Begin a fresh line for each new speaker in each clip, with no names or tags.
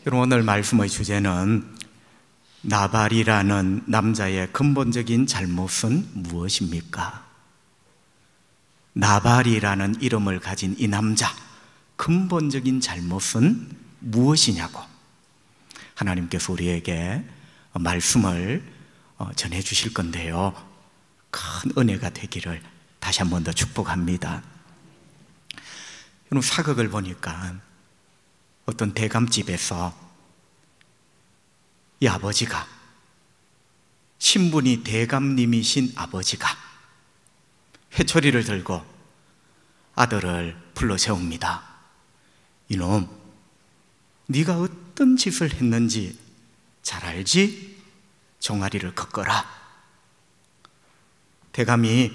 여러분, 오늘 말씀의 주제는 나발이라는 남자의 근본적인 잘못은 무엇입니까? 나발이라는 이름을 가진 이 남자, 근본적인 잘못은 무엇이냐고 하나님께서 우리에게 말씀을 전해 주실 건데요, 큰 은혜가 되기를 다시 한 번 더 축복합니다. 여러분, 사극을 보니까 어떤 대감집에서 이 아버지가, 신분이 대감님이신 아버지가 회초리를 들고 아들을 불러 세웁니다. 이놈, 네가 어떤 짓을 했는지 잘 알지? 종아리를 꺾어라. 대감이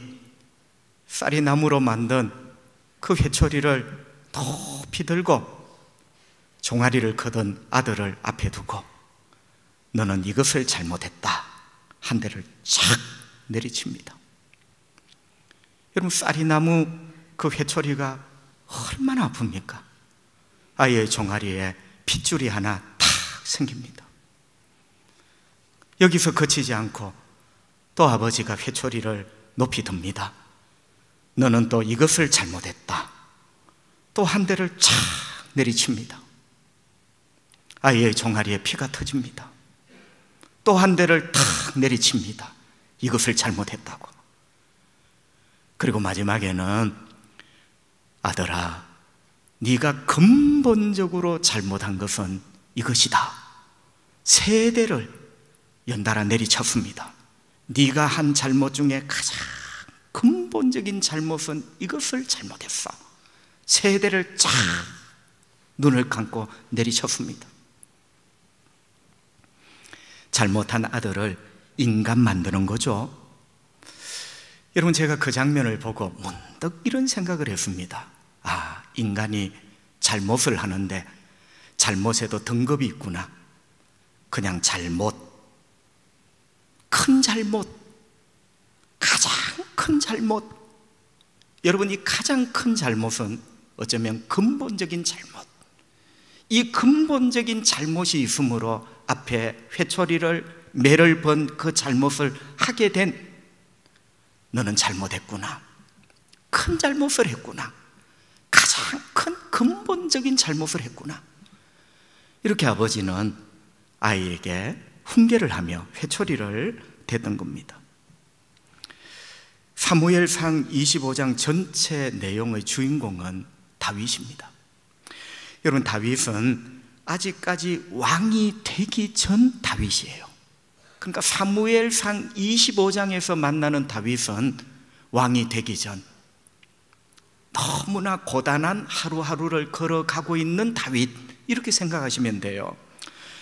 쌀이나무로 만든 그 회초리를 높이 들고 종아리를 걷은 아들을 앞에 두고 너는 이것을 잘못했다, 한 대를 착 내리칩니다. 여러분, 쌀이나무 그 회초리가 얼마나 아픕니까? 아이의 종아리에 핏줄이 하나 탁 생깁니다. 여기서 그치지 않고 또 아버지가 회초리를 높이 듭니다. 너는 또 이것을 잘못했다, 또 한 대를 착 내리칩니다. 아이의 종아리에 피가 터집니다. 또 한 대를 탁 내리칩니다. 이것을 잘못했다고. 그리고 마지막에는 아들아, 네가 근본적으로 잘못한 것은 이것이다. 세 대를 연달아 내리쳤습니다. 네가 한 잘못 중에 가장 근본적인 잘못은 이것을 잘못했어. 세 대를 쫙 눈을 감고 내리쳤습니다. 잘못한 아들을 인간 만드는 거죠. 여러분, 제가 그 장면을 보고 문득 이런 생각을 했습니다. 아, 인간이 잘못을 하는데 잘못에도 등급이 있구나. 그냥 잘못, 큰 잘못, 가장 큰 잘못. 여러분, 이 가장 큰 잘못은 어쩌면 근본적인 잘못, 이 근본적인 잘못이 있으므로 앞에 회초리를 매를 번 그 잘못을 하게 된, 너는 잘못했구나, 큰 잘못을 했구나, 가장 큰 근본적인 잘못을 했구나. 이렇게 아버지는 아이에게 훈계를 하며 회초리를 댔던 겁니다. 사무엘상 25장 전체 내용의 주인공은 다윗입니다. 여러분, 다윗은 아직까지 왕이 되기 전 다윗이에요. 그러니까 사무엘상 25장에서 만나는 다윗은 왕이 되기 전 너무나 고단한 하루하루를 걸어가고 있는 다윗, 이렇게 생각하시면 돼요.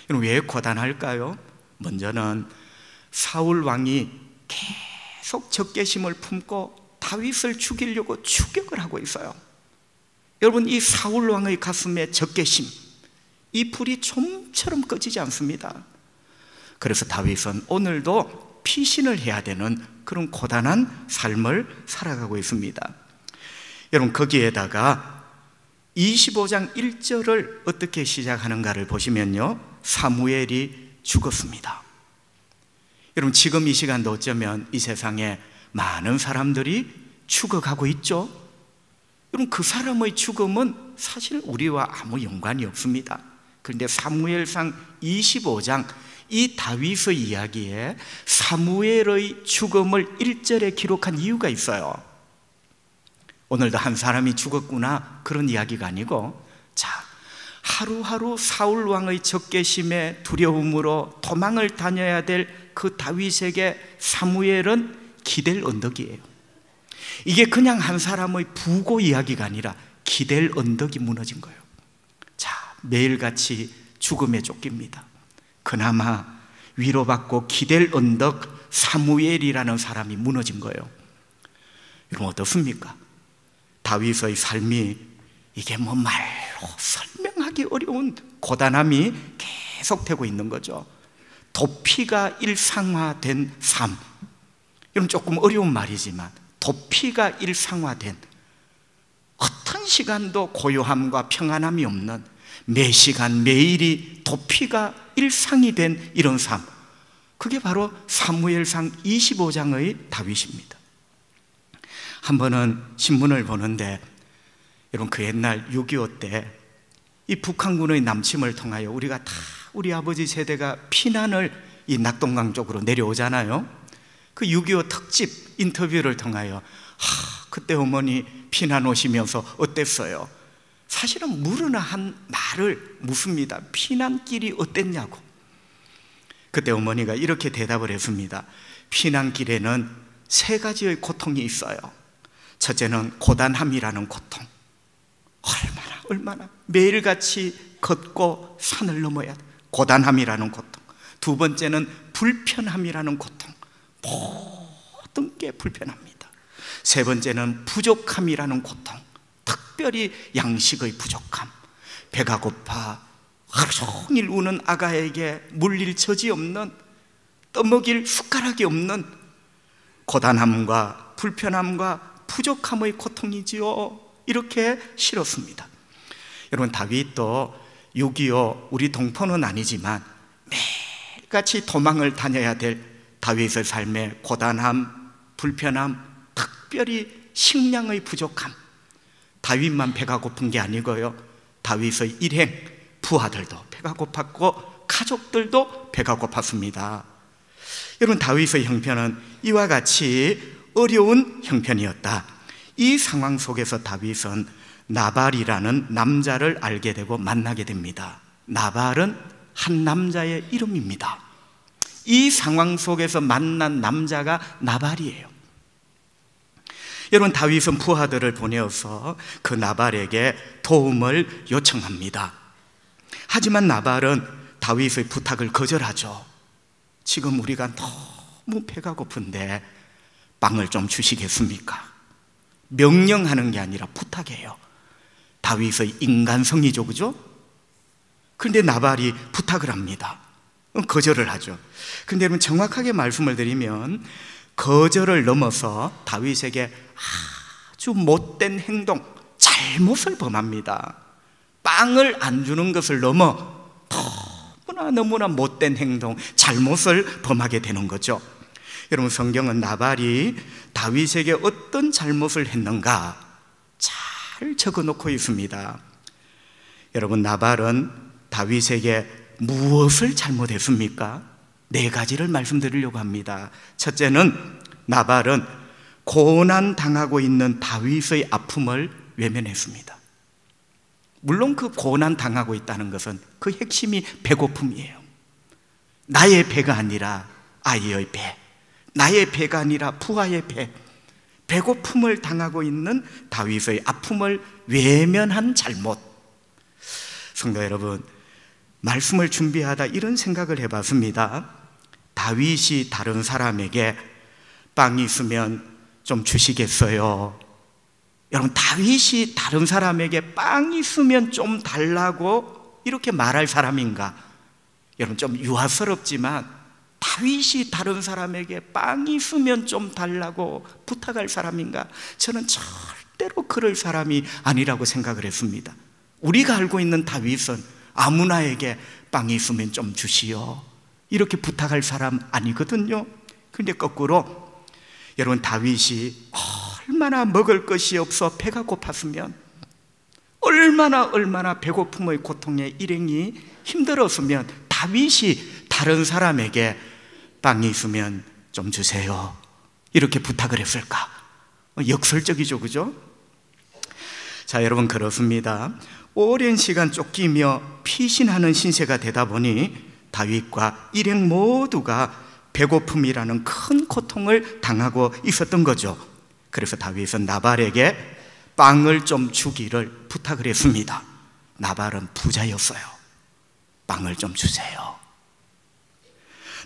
여러분, 왜 고단할까요? 먼저는 사울 왕이 계속 적개심을 품고 다윗을 죽이려고 추격을 하고 있어요. 여러분, 이 사울 왕의 가슴에 적개심, 이 불이 좀처럼 꺼지지 않습니다. 그래서 다윗은 오늘도 피신을 해야 되는 그런 고단한 삶을 살아가고 있습니다. 여러분, 거기에다가 25장 1절을 어떻게 시작하는가를 보시면요, 사무엘이 죽었습니다. 여러분, 지금 이 시간도 어쩌면 이 세상에 많은 사람들이 죽어가고 있죠. 여러분, 그 사람의 죽음은 사실 우리와 아무 연관이 없습니다. 그런데 사무엘상 25장 이 다윗의 이야기에 사무엘의 죽음을 1절에 기록한 이유가 있어요. 오늘도 한 사람이 죽었구나, 그런 이야기가 아니고, 자, 하루하루 사울 왕의 적개심에 두려움으로 도망을 다녀야 될 그 다윗에게 사무엘은 기댈 언덕이에요. 이게 그냥 한 사람의 부고 이야기가 아니라 기댈 언덕이 무너진 거예요. 자, 매일같이 죽음에 쫓깁니다. 그나마 위로받고 기댈 언덕 사무엘이라는 사람이 무너진 거예요. 여러분, 어떻습니까? 다윗의 삶이 이게 뭐 말로 설명하기 어려운 고단함이 계속되고 있는 거죠. 도피가 일상화된 삶. 이건 조금 어려운 말이지만 도피가 일상화된, 어떤 시간도 고요함과 평안함이 없는 매 시간 매일이 도피가 일상이 된 이런 삶, 그게 바로 사무엘상 25장의 다윗입니다. 한 번은 신문을 보는데 여러분, 그 옛날 6.25 때 이 북한군의 남침을 통하여 우리가 다, 우리 아버지 세대가 피난을 이 낙동강 쪽으로 내려오잖아요. 그 6.25 특집 인터뷰를 통하여 그때 어머니 피난 오시면서 어땠어요? 사실은 무르나 한 말을 묻습니다. 피난길이 어땠냐고. 그때 어머니가 이렇게 대답을 했습니다. 피난길에는 3가지의 고통이 있어요. 첫째는 고단함이라는 고통. 얼마나 매일같이 걷고 산을 넘어야 돼. 고단함이라는 고통. 두 번째는 불편함이라는 고통. 모든 게 불편합니다. 세 번째는 부족함이라는 고통. 특별히 양식의 부족함. 배가 고파 하루 종일 우는 아가에게 물릴 처지 없는, 떠먹일 숟가락이 없는 고단함과 불편함과 부족함의 고통이지요. 이렇게 실었습니다. 여러분, 다윗도 6.25 우리 동포는 아니지만 매일같이 도망을 다녀야 될 다윗의 삶의 고단함, 불편함, 특별히 식량의 부족함. 다윗만 배가 고픈 게 아니고요, 다윗의 일행 부하들도 배가 고팠고 가족들도 배가 고팠습니다. 여러분, 다윗의 형편은 이와 같이 어려운 형편이었다. 이 상황 속에서 다윗은 나발이라는 남자를 알게 되고 만나게 됩니다. 나발은 한 남자의 이름입니다. 이 상황 속에서 만난 남자가 나발이에요. 여러분, 다윗은 부하들을 보내어서 그 나발에게 도움을 요청합니다. 하지만 나발은 다윗의 부탁을 거절하죠. 지금 우리가 너무 배가 고픈데 빵을 좀 주시겠습니까? 명령하는 게 아니라 부탁해요. 다윗의 인간성이죠, 그죠? 그런데 나발이 부탁을 합니다. 거절을 하죠. 그런데 여러분, 정확하게 말씀을 드리면 거절을 넘어서 다윗에게 아주 못된 행동, 잘못을 범합니다. 빵을 안 주는 것을 넘어 너무나 못된 행동, 잘못을 범하게 되는 거죠. 여러분, 성경은 나발이 다윗에게 어떤 잘못을 했는가 잘 적어놓고 있습니다. 여러분, 나발은 다윗에게 무엇을 잘못했습니까? 4가지를 말씀드리려고 합니다. 첫째는, 나발은 고난당하고 있는 다윗의 아픔을 외면했습니다. 물론 그 고난당하고 있다는 것은 그 핵심이 배고픔이에요. 나의 배가 아니라 아이의 배, 나의 배가 아니라 부하의 배, 배고픔을 당하고 있는 다윗의 아픔을 외면한 잘못. 성도 여러분, 말씀을 준비하다 이런 생각을 해봤습니다. 다윗이 다른 사람에게 빵이 있으면 좀 주시겠어요? 여러분, 다윗이 다른 사람에게 빵이 있으면 좀 달라고 이렇게 말할 사람인가? 여러분, 좀 유아스럽지만 다윗이 다른 사람에게 빵이 있으면 좀 달라고 부탁할 사람인가? 저는 절대로 그럴 사람이 아니라고 생각을 했습니다. 우리가 알고 있는 다윗은 아무나에게 빵이 있으면 좀 주시오, 이렇게 부탁할 사람 아니거든요. 그런데 거꾸로 여러분, 다윗이 얼마나 먹을 것이 없어 배가 고팠으면, 얼마나 배고픔의 고통에 일행이 힘들었으면 다윗이 다른 사람에게 빵이 있으면 좀 주세요, 이렇게 부탁을 했을까? 역설적이죠, 그죠? 자, 여러분, 그렇습니다. 오랜 시간 쫓기며 피신하는 신세가 되다 보니 다윗과 일행 모두가 배고픔이라는 큰 고통을 당하고 있었던 거죠. 그래서 다윗은 나발에게 빵을 좀 주기를 부탁을 했습니다. 나발은 부자였어요. 빵을 좀 주세요.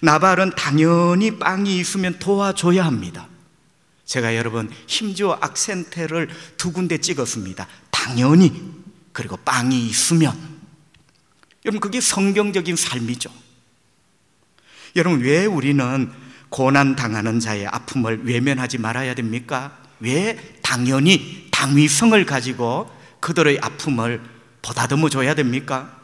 나발은 당연히 빵이 있으면 도와줘야 합니다. 제가 여러분, 심지어 악센트를 2군데 찍었습니다. 당연히, 그리고 빵이 있으면. 여러분, 그게 성경적인 삶이죠. 여러분, 왜 우리는 고난당하는 자의 아픔을 외면하지 말아야 됩니까? 왜 당연히 당위성을 가지고 그들의 아픔을 보다듬어 줘야 됩니까?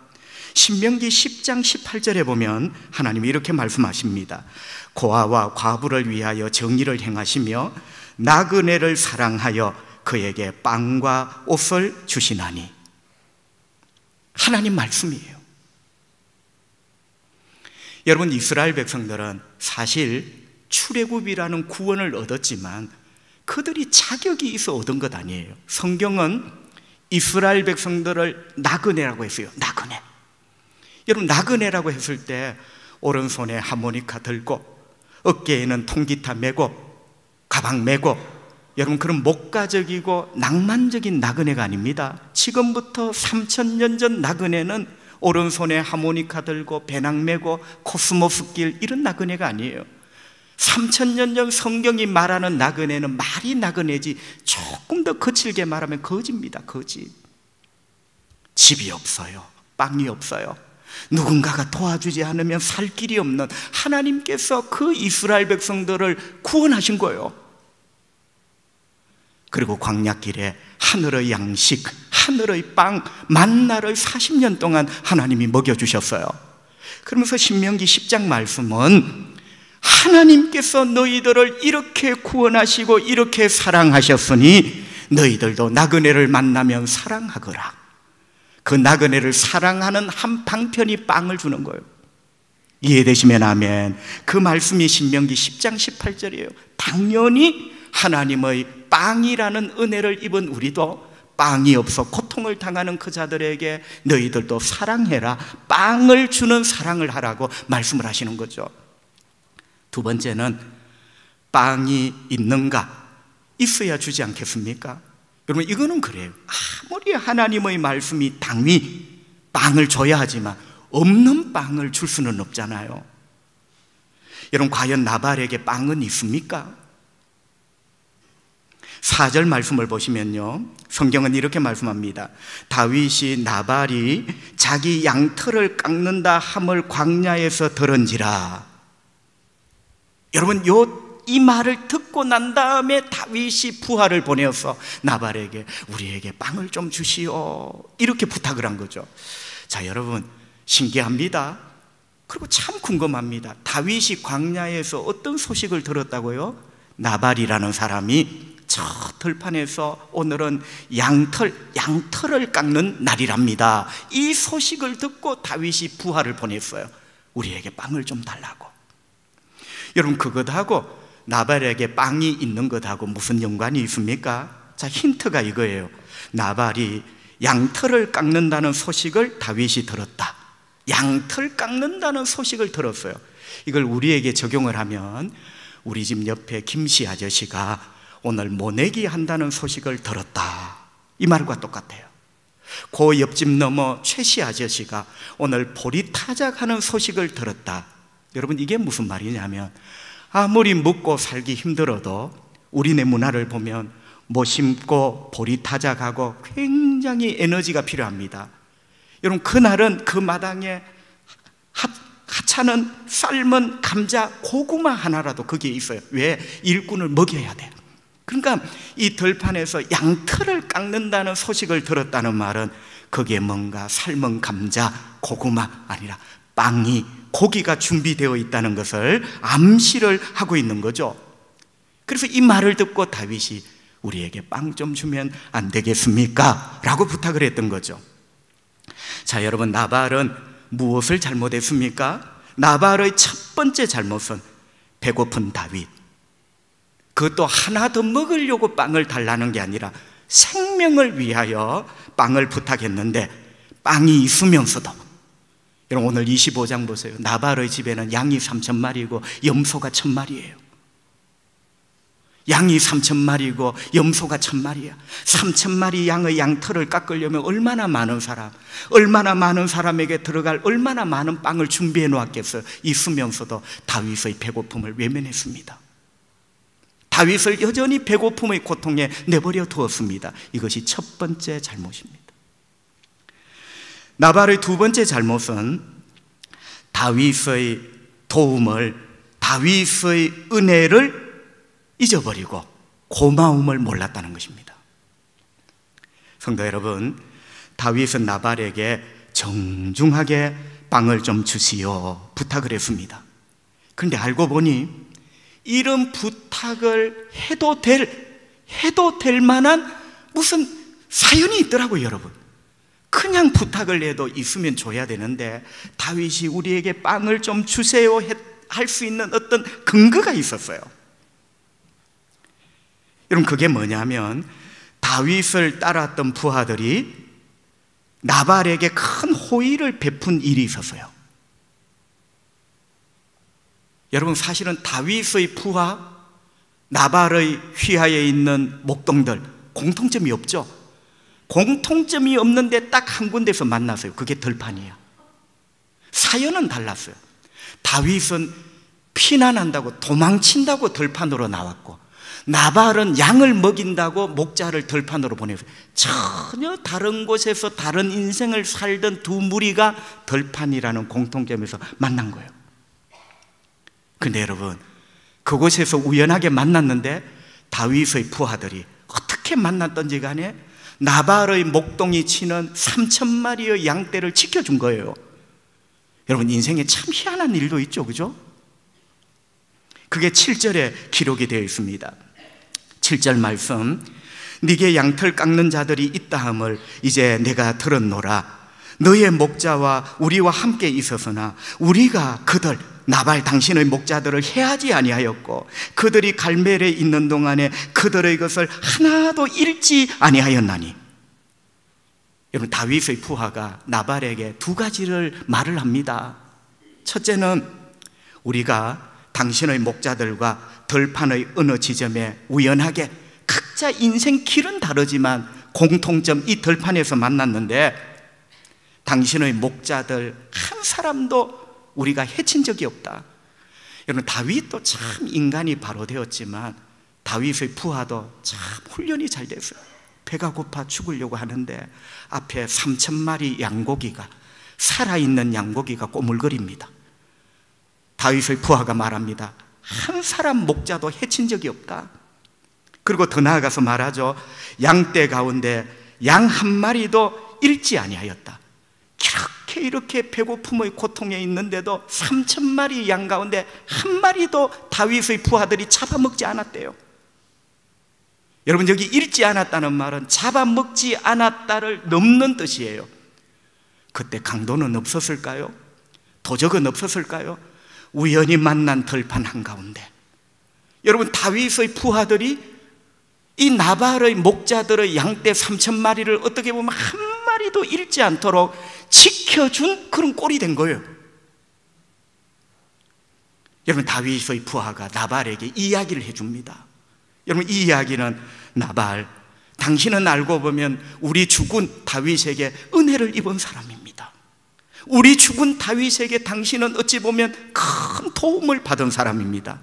신명기 10장 18절에 보면 하나님이 이렇게 말씀하십니다. 고아와 과부를 위하여 정의를 행하시며 나그네를 사랑하여 그에게 빵과 옷을 주시나니. 하나님 말씀이에요. 여러분, 이스라엘 백성들은 사실 출애굽이라는 구원을 얻었지만 그들이 자격이 있어 얻은 것 아니에요. 성경은 이스라엘 백성들을 나그네라고 했어요. 나그네. 여러분, 나그네라고 했을 때 오른손에 하모니카 들고 어깨에는 통기타 메고 가방 메고, 여러분, 그런 목가적이고 낭만적인 나그네가 아닙니다. 지금부터 3000년 전 나그네는 오른손에 하모니카 들고 배낭 메고 코스모스길 이런 나그네가 아니에요. 3000년 전 성경이 말하는 나그네는 말이 나그네지, 조금 더 거칠게 말하면 거지입니다. 거지. 집이 없어요. 빵이 없어요. 누군가가 도와주지 않으면 살 길이 없는 하나님께서 그 이스라엘 백성들을 구원하신 거예요. 그리고 광야길에 하늘의 양식, 하늘의 빵, 만나를 40년 동안 하나님이 먹여주셨어요. 그러면서 신명기 10장 말씀은 하나님께서 너희들을 이렇게 구원하시고 이렇게 사랑하셨으니 너희들도 나그네를 만나면 사랑하거라. 그 나그네를 사랑하는 한 방편이 빵을 주는 거예요. 이해되시면 아멘. 그 말씀이 신명기 10장 18절이에요. 당연히 하나님의 빵이라는 은혜를 입은 우리도 빵이 없어 고통을 당하는 그 자들에게 너희들도 사랑해라, 빵을 주는 사랑을 하라고 말씀을 하시는 거죠. 두 번째는 빵이 있는가? 있어야 주지 않겠습니까? 여러분, 이거는 그래요. 아무리 하나님의 말씀이 당위 빵을 줘야 하지만 없는 빵을 줄 수는 없잖아요. 여러분, 과연 나발에게 빵은 있습니까? 4절 말씀을 보시면요, 성경은 이렇게 말씀합니다. 다윗이 나발이 자기 양털을 깎는다 함을 광야에서 들은지라. 여러분, 이 말을 듣고 난 다음에 다윗이 부하를 보내어서 나발에게 우리에게 빵을 좀 주시오, 이렇게 부탁을 한 거죠. 자, 여러분, 신기합니다. 그리고 참 궁금합니다. 다윗이 광야에서 어떤 소식을 들었다고요? 나발이라는 사람이 저 들판에서 오늘은 양털을 깎는 날이랍니다. 이 소식을 듣고 다윗이 부하를 보냈어요. 우리에게 빵을 좀 달라고. 여러분, 그것하고 나발에게 빵이 있는 것하고 무슨 연관이 있습니까? 자, 힌트가 이거예요. 나발이 양털을 깎는다는 소식을 다윗이 들었다. 양털 깎는다는 소식을 들었어요. 이걸 우리에게 적용을 하면 우리 집 옆에 김씨 아저씨가 오늘 모내기 한다는 소식을 들었다, 이 말과 똑같아요. 그 옆집 넘어 최씨 아저씨가 오늘 보리타작하는 소식을 들었다. 여러분, 이게 무슨 말이냐면 아무리 먹고 살기 힘들어도 우리네 문화를 보면 못 심고 보리타작하고 굉장히 에너지가 필요합니다. 여러분, 그날은 그 마당에 하찮은 삶은 감자, 고구마 하나라도 거기에 있어요. 왜? 일꾼을 먹여야 돼요. 그러니까 이 들판에서 양털을 깎는다는 소식을 들었다는 말은 거기에 뭔가 삶은 감자, 고구마 아니라 빵이, 고기가 준비되어 있다는 것을 암시를 하고 있는 거죠. 그래서 이 말을 듣고 다윗이 우리에게 빵 좀 주면 안 되겠습니까? 라고 부탁을 했던 거죠. 자, 여러분, 나발은 무엇을 잘못했습니까? 나발의 첫 번째 잘못은 배고픈 다윗, 그것도 하나 더 먹으려고 빵을 달라는 게 아니라 생명을 위하여 빵을 부탁했는데 빵이 있으면서도, 여러분, 오늘 25장 보세요. 나발의 집에는 양이 3000마리고 염소가 1000마리예요. 양이 3000마리고 염소가 1000마리야. 3000마리 양의 양털을 깎으려면 얼마나 많은 사람에게 들어갈 얼마나 많은 빵을 준비해 놓았겠어요. 있으면서도 다윗의 배고픔을 외면했습니다. 다윗을 여전히 배고픔의 고통에 내버려 두었습니다. 이것이 첫 번째 잘못입니다. 나발의 두 번째 잘못은 다윗의 도움을, 다윗의 은혜를 잊어버리고 고마움을 몰랐다는 것입니다. 성도 여러분, 다윗은 나발에게 정중하게 빵을 좀 주시오 부탁을 했습니다. 그런데 알고 보니 이런 부탁을 해도 될 만한 무슨 사연이 있더라고요. 여러분, 그냥 부탁을 해도 있으면 줘야 되는데 다윗이 우리에게 빵을 좀 주세요 할 수 있는 어떤 근거가 있었어요. 여러분, 그게 뭐냐면 다윗을 따랐던 부하들이 나발에게 큰 호의를 베푼 일이 있었어요. 여러분, 사실은 다윗의 부하, 나발의 휘하에 있는 목동들 공통점이 없죠. 공통점이 없는데 딱 한 군데서 만났어요. 그게 들판이에요. 사연은 달랐어요. 다윗은 피난한다고 도망친다고 들판으로 나왔고, 나발은 양을 먹인다고 목자를 들판으로 보내서 전혀 다른 곳에서 다른 인생을 살던 두 무리가 들판이라는 공통점에서 만난 거예요. 그런데 여러분, 그곳에서 우연하게 만났는데 다윗의 부하들이 어떻게 만났던지 간에 나발의 목동이 치는 3,000마리의 양떼를 지켜준 거예요. 여러분, 인생에 참 희한한 일도 있죠, 그죠? 그게 7절에 기록이 되어 있습니다. 7절 말씀, 네게 양털 깎는 자들이 있다 함을 이제 내가 들었노라. 너의 목자와 우리와 함께 있었으나 우리가 그들 나발 당신의 목자들을 해하지 아니하였고 그들이 갈멜에 있는 동안에 그들의 것을 하나도 잃지 아니하였나니. 여러분, 다윗의 부하가 나발에게 두 가지를 말을 합니다. 첫째는 우리가 당신의 목자들과 들판의 어느 지점에 우연하게 각자 인생 길은 다르지만 공통점 이 들판에서 만났는데 당신의 목자들 한 사람도 우리가 해친 적이 없다. 여러분, 다윗도 참 인간이 바로 되었지만 다윗의 부하도 참 훈련이 잘 됐어요. 배가 고파 죽으려고 하는데 앞에 3,000마리 양고기가, 살아있는 양고기가 꼬물거립니다. 다윗의 부하가 말합니다. 한 사람 목자도 해친 적이 없다. 그리고 더 나아가서 말하죠. 양떼 가운데 양 한 마리도 잃지 아니하였다. 이렇게 배고픔의 고통에 있는데도 3,000마리 양 가운데 한 마리도 다윗의 부하들이 잡아먹지 않았대요. 여러분, 여기 잃지 않았다는 말은 잡아먹지 않았다를 넘는 뜻이에요. 그때 강도는 없었을까요? 도적은 없었을까요? 우연히 만난 들판 한가운데 여러분, 다윗의 부하들이 이 나발의 목자들의 양떼 3,000마리를 어떻게 보면 한 마리도 잃지 않도록 지켜준 그런 꼴이 된 거예요. 여러분, 다윗의 부하가 나발에게 이야기를 해줍니다. 여러분, 이 이야기는 나발, 당신은 알고 보면 우리 죽은 다윗에게 은혜를 입은 사람입니다. 우리 죽은 다윗에게 당신은 어찌 보면 큰 도움을 받은 사람입니다.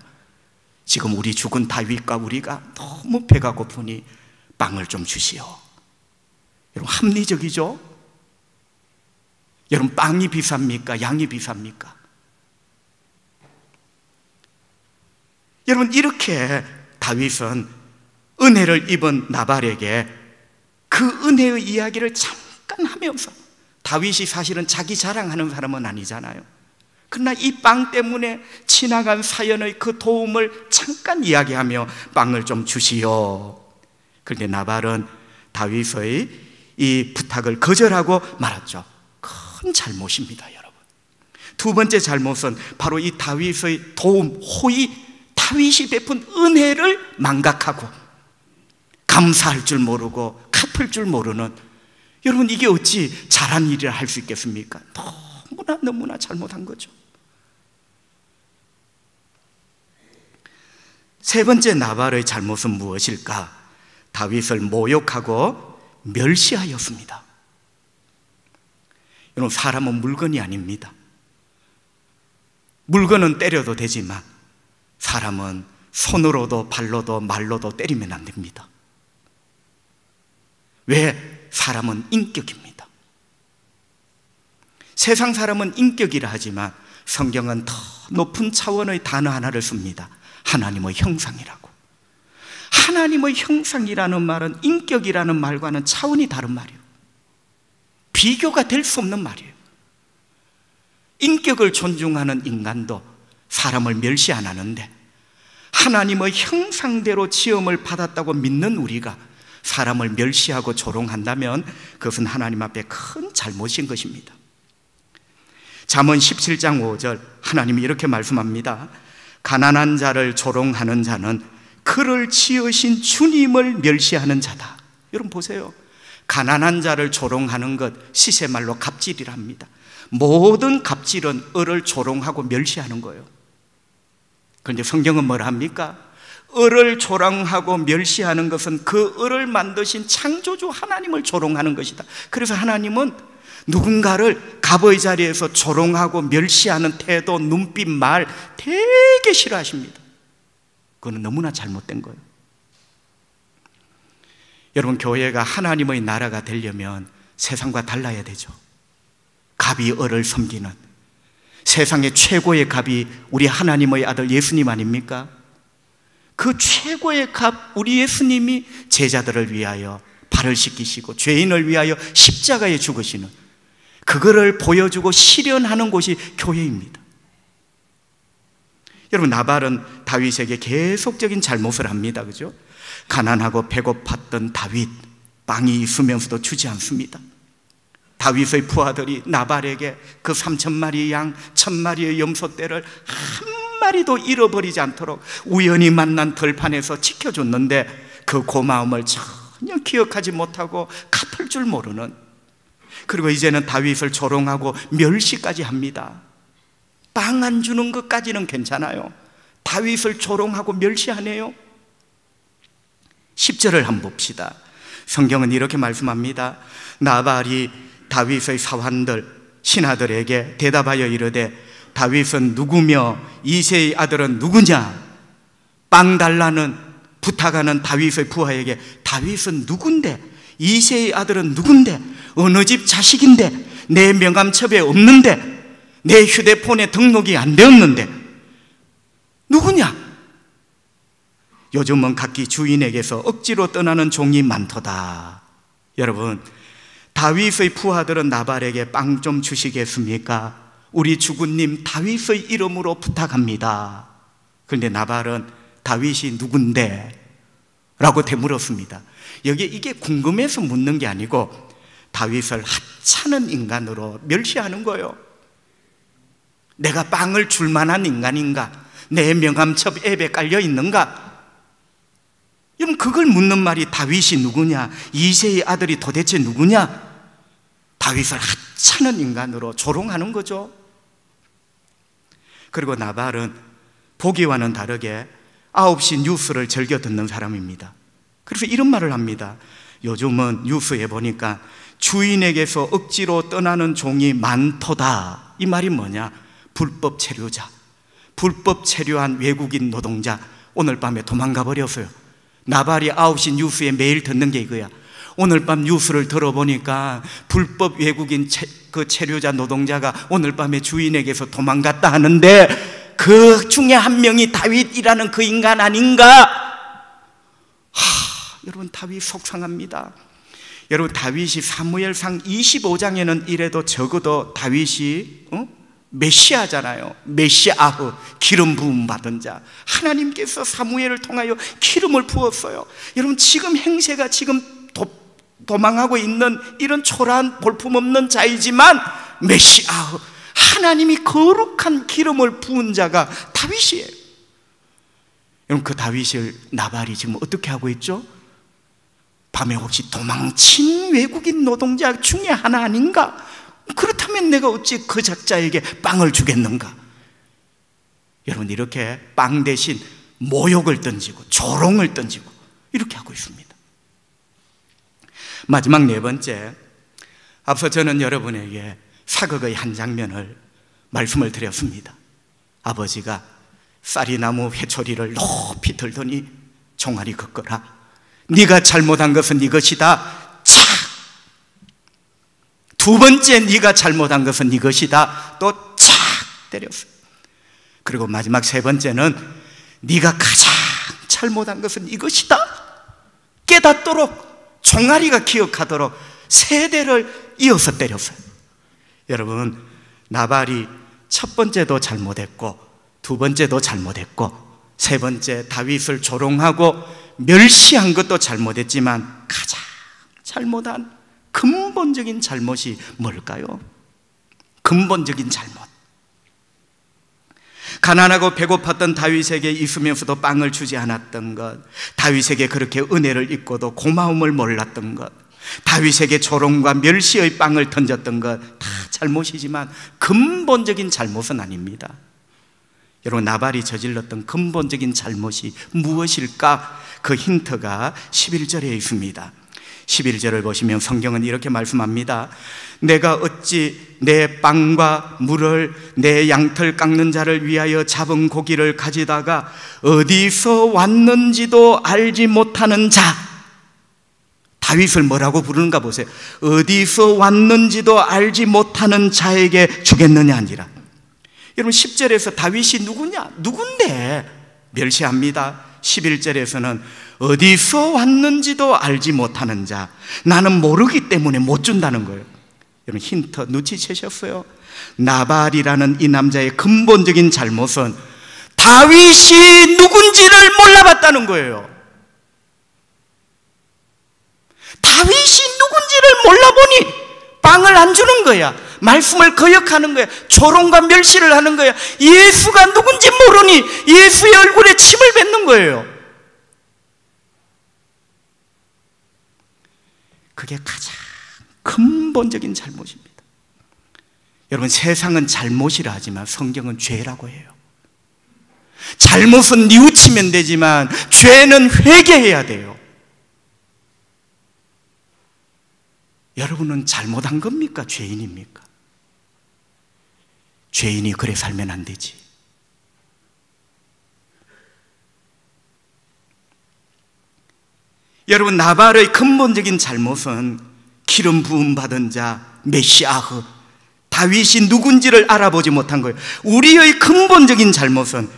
지금 우리 죽은 다윗과 우리가 너무 배가 고프니 빵을 좀 주시오. 여러분, 합리적이죠? 여러분, 빵이 비쌉니까? 양이 비쌉니까? 여러분, 이렇게 다윗은 은혜를 입은 나발에게 그 은혜의 이야기를 잠깐 하면서, 다윗이 사실은 자기 자랑하는 사람은 아니잖아요. 그러나 이 빵 때문에 지나간 사연의 그 도움을 잠깐 이야기하며 빵을 좀 주시오. 그런데 나발은 다윗의 이 부탁을 거절하고 말았죠. 큰 잘못입니다, 여러분. 두 번째 잘못은 바로 이 다윗의 도움, 호의, 다윗이 베푼 은혜를 망각하고 감사할 줄 모르고 갚을 줄 모르는, 여러분, 이게 어찌 잘한 일이라 할 수 있겠습니까? 너무나 잘못한 거죠. 세 번째 나발의 잘못은 무엇일까? 다윗을 모욕하고 멸시하였습니다. 여러분, 사람은 물건이 아닙니다. 물건은 때려도 되지만 사람은 손으로도 발로도 말로도 때리면 안 됩니다. 왜? 사람은 인격입니다. 세상 사람은 인격이라 하지만 성경은 더 높은 차원의 단어 하나를 씁니다. 하나님의 형상이라고. 하나님의 형상이라는 말은 인격이라는 말과는 차원이 다른 말이에요. 비교가 될 수 없는 말이에요. 인격을 존중하는 인간도 사람을 멸시 안 하는데, 하나님의 형상대로 지음을 받았다고 믿는 우리가 사람을 멸시하고 조롱한다면 그것은 하나님 앞에 큰 잘못인 것입니다. 잠언 17장 5절 하나님이 이렇게 말씀합니다. 가난한 자를 조롱하는 자는 그를 지으신 주님을 멸시하는 자다. 여러분 보세요. 가난한 자를 조롱하는 것 시세말로 갑질이랍니다. 모든 갑질은 을을 조롱하고 멸시하는 거예요. 그런데 성경은 뭐라 합니까? 을을 조롱하고 멸시하는 것은 그 을을 만드신 창조주 하나님을 조롱하는 것이다. 그래서 하나님은 누군가를 갑의 자리에서 조롱하고 멸시하는 태도, 눈빛, 말 되게 싫어하십니다. 그건 너무나 잘못된 거예요. 여러분, 교회가 하나님의 나라가 되려면 세상과 달라야 되죠. 갑이 을을 섬기는, 세상의 최고의 갑이 우리 하나님의 아들 예수님 아닙니까? 그 최고의 갑 우리 예수님이 제자들을 위하여 발을 씻기시고 죄인을 위하여 십자가에 죽으시는, 그거를 보여주고 실현하는 곳이 교회입니다. 여러분, 나발은 다윗에게 계속적인 잘못을 합니다. 그죠? 가난하고 배고팠던 다윗, 빵이 있으면서도 주지 않습니다. 다윗의 부하들이 나발에게 그 3,000마리의 양, 1,000마리의 염소떼를 한 마리도 잃어버리지 않도록 우연히 만난 들판에서 지켜줬는데 그 고마움을 전혀 기억하지 못하고 갚을 줄 모르는, 그리고 이제는 다윗을 조롱하고 멸시까지 합니다. 빵 안 주는 것까지는 괜찮아요. 다윗을 조롱하고 멸시하네요. 10절을 한번 봅시다. 성경은 이렇게 말씀합니다. 나발이 다윗의 사환들, 신하들에게 대답하여 이르되 다윗은 누구며 이새의 아들은 누구냐? 빵 달라는 부탁하는 다윗의 부하에게 다윗은 누군데? 이새의 아들은 누군데? 어느 집 자식인데? 내 명함첩에 없는데? 내 휴대폰에 등록이 안 되었는데? 누구냐? 요즘은 각기 주인에게서 억지로 떠나는 종이 많도다. 여러분, 다윗의 부하들은 나발에게 빵 좀 주시겠습니까? 우리 주군님 다윗의 이름으로 부탁합니다. 그런데 나발은 다윗이 누군데? 라고 되물었습니다. 여기 이게 궁금해서 묻는 게 아니고 다윗을 하찮은 인간으로 멸시하는 거예요. 내가 빵을 줄 만한 인간인가? 내 명함첩 앱에 깔려 있는가? 여러분, 그걸 묻는 말이 다윗이 누구냐? 이새의 아들이 도대체 누구냐? 다윗을 하찮은 인간으로 조롱하는 거죠. 그리고 나발은 보기와는 다르게 9시 뉴스를 즐겨 듣는 사람입니다. 그래서 이런 말을 합니다. 요즘은 뉴스에 보니까 주인에게서 억지로 떠나는 종이 많도다. 이 말이 뭐냐? 불법 체류자, 불법 체류한 외국인 노동자 오늘 밤에 도망가 버렸어요. 나발이 9시 뉴스에 매일 듣는 게 이거야. 오늘 밤 뉴스를 들어보니까 불법 외국인 체류자 노동자가 오늘 밤에 주인에게서 도망갔다 하는데 그 중에 한 명이 다윗이라는 그 인간 아닌가? 여러분, 다윗 속상합니다. 여러분, 다윗이 사무엘상 25장에는 이래도 적어도 다윗이 메시아잖아요. 메시아흐, 기름 부음 받은 자. 하나님께서 사무엘을 통하여 기름을 부었어요. 여러분, 지금 행세가 지금 도망하고 있는 이런 초라한 볼품없는 자이지만 메시아흐, 하나님이 거룩한 기름을 부은 자가 다윗이에요. 여러분, 그 다윗을 나발이 지금 어떻게 하고 있죠? 밤에 혹시 도망친 외국인 노동자 중에 하나 아닌가? 그렇다면 내가 어찌 그 작자에게 빵을 주겠는가? 여러분, 이렇게 빵 대신 모욕을 던지고 조롱을 던지고 이렇게 하고 있습니다. 마지막 네 번째, 앞서 저는 여러분에게 사극의 한 장면을 말씀을 드렸습니다. 아버지가 쌀이나무 회초리를 높이 들더니 종아리 걷거라. 네가 잘못한 것은 네 것이다. 착! 두 번째, 네가 잘못한 것은 네 것이다. 또 착! 때렸어요. 그리고 마지막 세 번째는 네가 가장 잘못한 것은 이것이다. 깨닫도록, 종아리가 기억하도록 세대를 이어서 때렸어요. 여러분, 나발이 첫 번째도 잘못했고 두 번째도 잘못했고 세 번째 다윗을 조롱하고 멸시한 것도 잘못했지만 가장 잘못한 근본적인 잘못이 뭘까요? 근본적인 잘못. 가난하고 배고팠던 다윗에게 있으면서도 빵을 주지 않았던 것, 다윗에게 그렇게 은혜를 입고도 고마움을 몰랐던 것, 다윗에게 조롱과 멸시의 빵을 던졌던 것 다 잘못이지만 근본적인 잘못은 아닙니다. 여러분, 나발이 저질렀던 근본적인 잘못이 무엇일까? 그 힌트가 11절에 있습니다. 11절을 보시면 성경은 이렇게 말씀합니다. 내가 어찌 내 빵과 물을 내 양털 깎는 자를 위하여 잡은 고기를 가지다가 어디서 왔는지도 알지 못하는 자, 다윗을 뭐라고 부르는가 보세요. 어디서 왔는지도 알지 못하는 자에게 주겠느냐 아니라. 여러분, 10절에서 다윗이 누군데 멸시합니다. 11절에서는 어디서 왔는지도 알지 못하는 자, 나는 모르기 때문에 못 준다는 거예요. 여러분, 힌트 눈치채셨어요? 나발이라는 이 남자의 근본적인 잘못은 다윗이 누군지를 몰라봤다는 거예요. 다윗이 누군지를 몰라보니 빵을 안 주는 거야. 말씀을 거역하는 거야. 조롱과 멸시를 하는 거야. 예수가 누군지 모르니 예수의 얼굴에 침을 뱉는 거예요. 그게 가장 근본적인 잘못입니다. 여러분, 세상은 잘못이라 하지만 성경은 죄라고 해요. 잘못은 뉘우치면 되지만 죄는 회개해야 돼요. 여러분은 잘못한 겁니까? 죄인입니까? 죄인이 그래 살면 안 되지. 여러분, 나발의 근본적인 잘못은 기름 부음 받은 자 메시아흐, 다윗이 누군지를 알아보지 못한 거예요. 우리의 근본적인 잘못은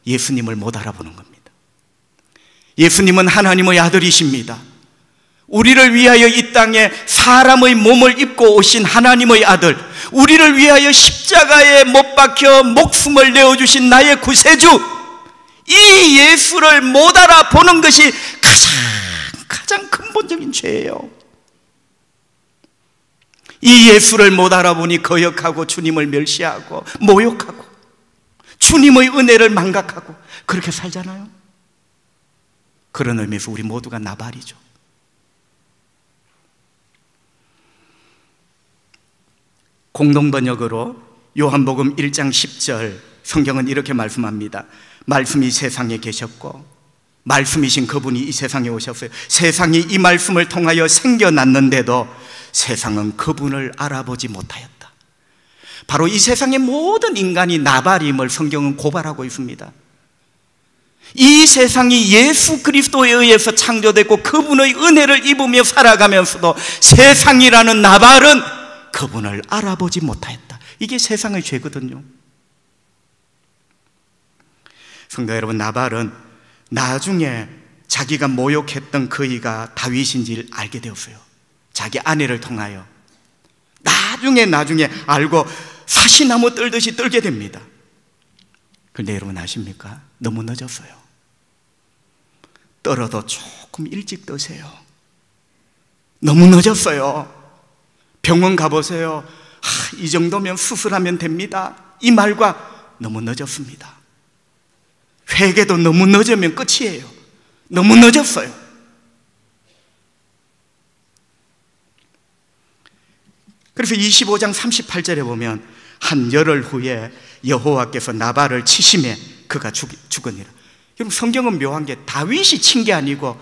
예수님을 못 알아보는 겁니다. 예수님은 하나님의 아들이십니다. 우리를 위하여 이 땅에 사람의 몸을 입고 오신 하나님의 아들, 우리를 위하여 십자가에 못 박혀 목숨을 내어주신 나의 구세주, 이 예수를 못 알아보는 것이 가장 근본적인 죄예요. 이 예수를 못 알아보니 거역하고 주님을 멸시하고 모욕하고 주님의 은혜를 망각하고 그렇게 살잖아요. 그런 의미에서 우리 모두가 나발이죠. 공동번역으로 요한복음 1장 10절 성경은 이렇게 말씀합니다. 말씀이 세상에 계셨고 말씀이신 그분이 이 세상에 오셨어요. 세상이 이 말씀을 통하여 생겨났는데도 세상은 그분을 알아보지 못하였다. 바로 이 세상의 모든 인간이 나발임을 성경은 고발하고 있습니다. 이 세상이 예수 그리스도에 의해서 창조됐고 그분의 은혜를 입으며 살아가면서도 세상이라는 나발은 그분을 알아보지 못하였다. 이게 세상의 죄거든요. 성도 여러분, 나발은 나중에 자기가 모욕했던 그이가 다윗인지를 알게 되었어요. 자기 아내를 통하여 나중에 알고 사시나무 떨듯이 떨게 됩니다. 그런데 여러분 아십니까? 너무 늦었어요. 떨어도 조금 일찍 떠세요. 너무 늦었어요. 병원 가보세요. 이 정도면 수술하면 됩니다. 이 말과 너무 늦었습니다. 회개도 너무 늦으면 끝이에요. 너무 늦었어요. 그래서 25장 38절에 보면 한 열흘 후에 여호와께서 나발을 치심에 그가 죽으니라. 여러분, 성경은 묘한 게 다윗이 친 게 아니고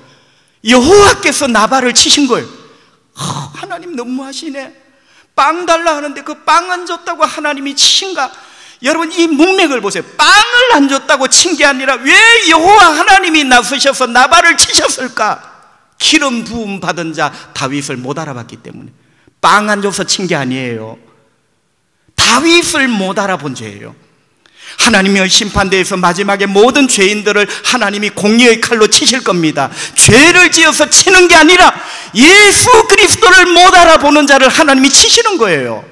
여호와께서 나발을 치신 거예요. 하나님 너무하시네. 빵 달라 하는데 그 빵 안 줬다고 하나님이 치신가? 여러분, 이 문맥을 보세요. 빵을 안 줬다고 친 게 아니라 왜 여호와 하나님이 나서셔서 나발을 치셨을까? 기름 부음 받은 자 다윗을 못 알아봤기 때문에. 빵 안 줘서 친 게 아니에요. 다윗을 못 알아본 죄예요. 하나님의 심판대에서 마지막에 모든 죄인들을 하나님이 공의의 칼로 치실 겁니다. 죄를 지어서 치는 게 아니라 예수 그리스도를 못 알아보는 자를 하나님이 치시는 거예요.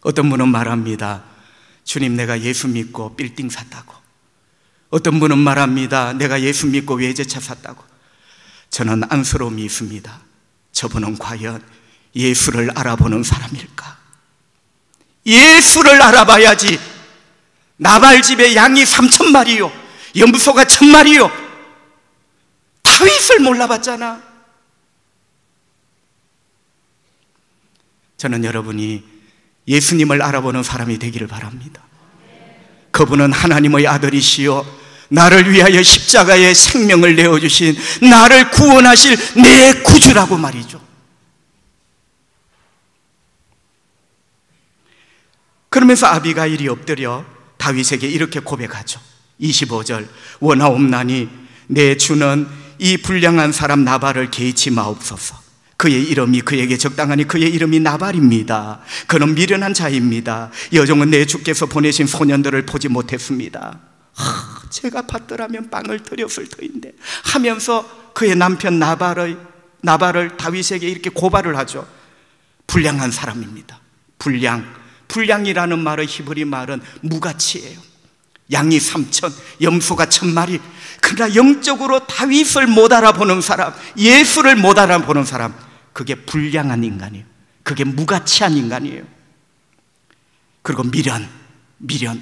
어떤 분은 말합니다. 주님, 내가 예수 믿고 빌딩 샀다고. 어떤 분은 말합니다. 내가 예수 믿고 외제차 샀다고. 저는 안쓰러움이 있습니다. 저분은 과연 예수를 알아보는 사람일까? 예수를 알아봐야지. 나발 집에 양이 3,000마리요, 염소가 1,000마리요. 다윗을 몰라봤잖아. 저는 여러분이 예수님을 알아보는 사람이 되기를 바랍니다. 그분은 하나님의 아들이시요 나를 위하여 십자가에 생명을 내어주신, 나를 구원하실 내 구주라고 말이죠. 그러면서 아비가일이 엎드려 다윗에게 이렇게 고백하죠. 25절, 원하옵나니 내 주는 이 불량한 사람 나발을 개의치 마옵소서. 그의 이름이 그에게 적당하니 그의 이름이 나발입니다. 그는 미련한 자입니다. 여종은 내 주께서 보내신 소년들을 보지 못했습니다. 제가 받더라면 빵을 드렸을 터인데 하면서 그의 남편 나발을 다윗에게 이렇게 고발을 하죠. 불량한 사람입니다. 불량이라는 말의 히브리 말은 무가치예요. 양이 3,000, 염소가 1,000마리. 그러나 영적으로 다윗을 못 알아보는 사람, 예수를 못 알아보는 사람, 그게 불량한 인간이에요. 그게 무가치한 인간이에요. 그리고 미련,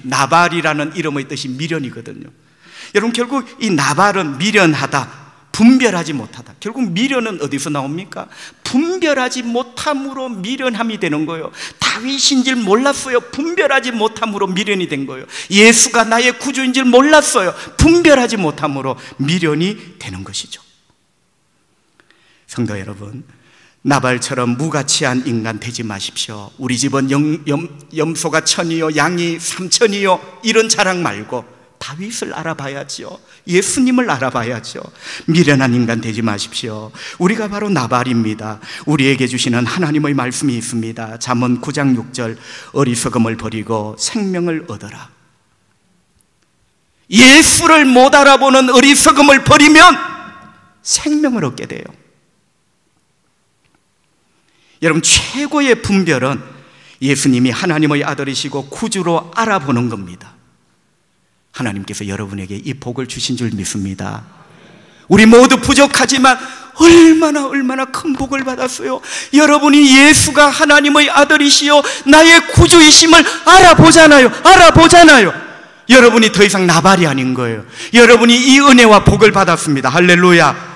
나발이라는 이름의 뜻이 미련이거든요. 여러분, 결국 이 나발은 미련하다, 분별하지 못하다. 결국 미련은 어디서 나옵니까? 분별하지 못함으로 미련함이 되는 거예요. 다윗인 줄 몰랐어요. 분별하지 못함으로 미련이 된 거예요. 예수가 나의 구주인 줄 몰랐어요. 분별하지 못함으로 미련이 되는 것이죠. 성도 여러분, 나발처럼 무가치한 인간 되지 마십시오. 우리 집은 염소가 1,000이요 양이 3,000이요 이런 자랑 말고 다윗을 알아봐야죠. 예수님을 알아봐야죠. 미련한 인간 되지 마십시오. 우리가 바로 나발입니다. 우리에게 주시는 하나님의 말씀이 있습니다. 잠언 9장 6절, 어리석음을 버리고 생명을 얻어라. 예수를 못 알아보는 어리석음을 버리면 생명을 얻게 돼요. 여러분, 최고의 분별은 예수님이 하나님의 아들이시고 구주로 알아보는 겁니다. 하나님께서 여러분에게 이 복을 주신 줄 믿습니다. 우리 모두 부족하지만 얼마나 큰 복을 받았어요. 여러분이 예수가 하나님의 아들이시요 나의 구주이심을 알아보잖아요. 여러분이 더 이상 나발이 아닌 거예요. 여러분이 이 은혜와 복을 받았습니다. 할렐루야.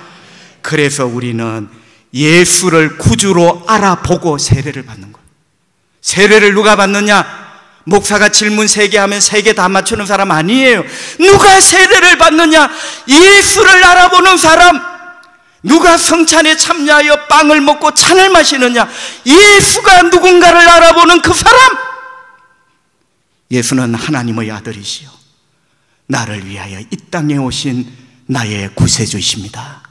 그래서 우리는 예수를 구주로 알아보고 세례를 받는 거예요. 세례를 누가 받느냐? 목사가 질문 3개 하면 3개 다 맞추는 사람 아니에요. 누가 세례를 받느냐? 예수를 알아보는 사람. 누가 성찬에 참여하여 빵을 먹고 잔을 마시느냐? 예수가 누군가를 알아보는 그 사람. 예수는 하나님의 아들이시요 나를 위하여 이 땅에 오신 나의 구세주이십니다.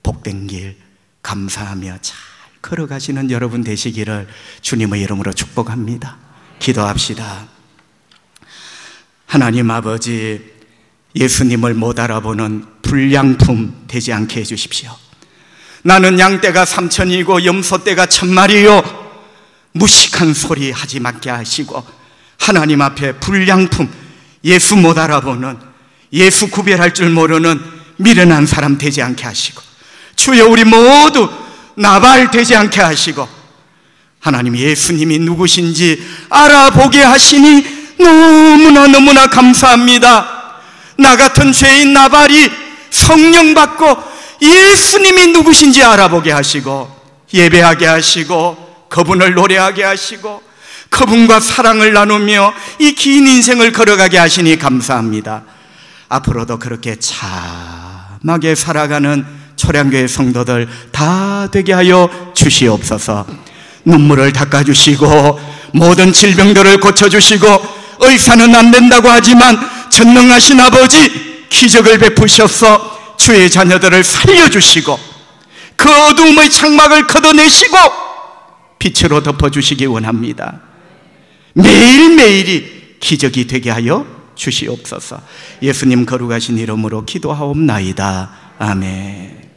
복된 길 감사하며 잘 걸어가시는 여러분 되시기를 주님의 이름으로 축복합니다. 기도합시다. 하나님 아버지, 예수님을 못 알아보는 불량품 되지 않게 해주십시오. 나는 양떼가 3,000이고 염소떼가 1,000마리요 무식한 소리 하지 말게 하시고, 하나님 앞에 불량품, 예수 못 알아보는, 예수 구별할 줄 모르는 미련한 사람 되지 않게 하시고, 주여 우리 모두 나발 되지 않게 하시고, 하나님 예수님이 누구신지 알아보게 하시니 너무나 감사합니다. 나 같은 죄인 나발이 성령 받고 예수님이 누구신지 알아보게 하시고, 예배하게 하시고, 그분을 노래하게 하시고, 그분과 사랑을 나누며 이 긴 인생을 걸어가게 하시니 감사합니다. 앞으로도 그렇게 참하게 살아가는 초량교회 성도들 다 되게 하여 주시옵소서. 눈물을 닦아주시고 모든 질병들을 고쳐주시고, 의사는 안 된다고 하지만 전능하신 아버지 기적을 베푸셔서 주의 자녀들을 살려주시고, 그 어두움의 장막을 걷어내시고 빛으로 덮어주시기 원합니다. 매일매일이 기적이 되게 하여 주시옵소서. 예수님 거룩하신 이름으로 기도하옵나이다. 아멘.